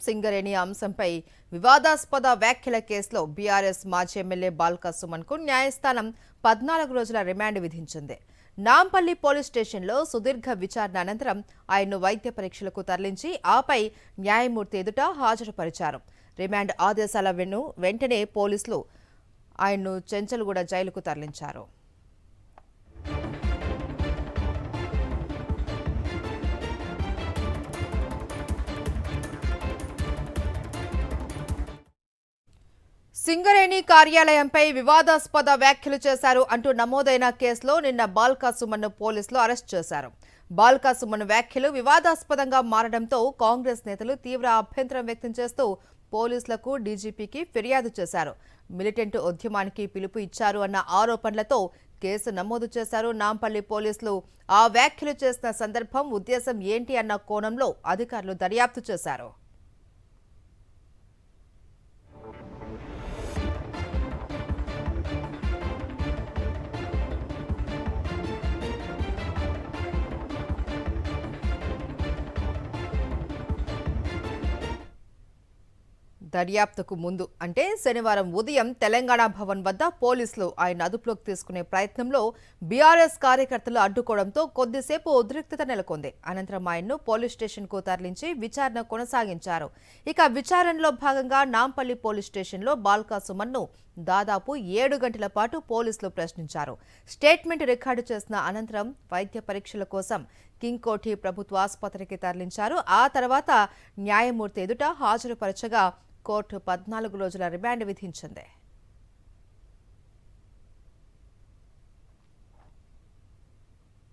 సింగరేణి అంశంపై వివాదాస్పద వ్యాఖ్యల కేసులో బీఆర్ఎస్ మాజీ ఎమ్మెల్యే బాల్క సుమన్కు న్యాయస్థానం 14 రోజుల రిమాండ్ విధించింది. నాంపల్లి పోలీస్ స్టేషన్లో సుదీర్ఘ విచారణ అనంతరం ఆయన్ను వైద్య పరీక్షలకు తరలించి ఆపై న్యాయమూర్తి ఎదుట హాజరుపరిచారు. రిమాండ్ ఆదేశాల వెంటనే పోలీసులు ఆయన్ను చెంచల్గూడ జైలుకు తరలించారు. సింగరేణి కార్యాలయంపై వివాదాస్పద వ్యాఖ్యలు చేశారు అంటూ నమోదైన కేసులో నిన్న బాల్క సుమన్ను పోలీసులు అరెస్ట్ చేశారు. బాల్క సుమన్ వ్యాఖ్యలు వివాదాస్పదంగా మారడంతో కాంగ్రెస్ నేతలు తీవ్ర అభ్యంతరం వ్యక్తం చేస్తూ పోలీసులకు, డీజీపీకి ఫిర్యాదు చేశారు. మిలిటెంట్ ఉద్యమానికి పిలుపు ఇచ్చారు అన్న ఆరోపణలతో కేసు నమోదు చేశారు. నాంపల్లి పోలీసులు ఆ వ్యాఖ్యలు చేసిన సందర్భం, ఉద్దేశం ఏంటి అన్న కోణంలో అధికారులు దర్యాప్తు చేశారు. దర్యాప్తుకు ముందు అంటే శనివారం ఉదయం తెలంగాణ భవన్ వద్ద పోలీసులు ఆయన అదుపులోకి తీసుకునే ప్రయత్నంలో బీఆర్ఎస్ కార్యకర్తలు అడ్డుకోవడంతో కొద్దిసేపు ఉద్రిక్తత నెలకొంది. అనంతరం ఆయన్ను పోలీస్ స్టేషన్కు తరలించి విచారణ కొనసాగించారు. ఇక విచారణలో భాగంగా నాంపల్లి పోలీస్ స్టేషన్లో బాల్క సుమన్ను దాదాపు 7 గంటల పాటు పోలీసులు ప్రశ్నించారు. స్టేట్మెంట్ రికార్డు చేసిన అనంతరం వైద్య పరీక్షల కోసం కింగ్ కోఠి ప్రభుత్వ ఆసుపత్రికి తరలించారు. ఆ తర్వాత న్యాయమూర్తి ఎదుట హాజరుపరచగా కోర్టు 14 రోజుల రిమాండ్ విధించింది.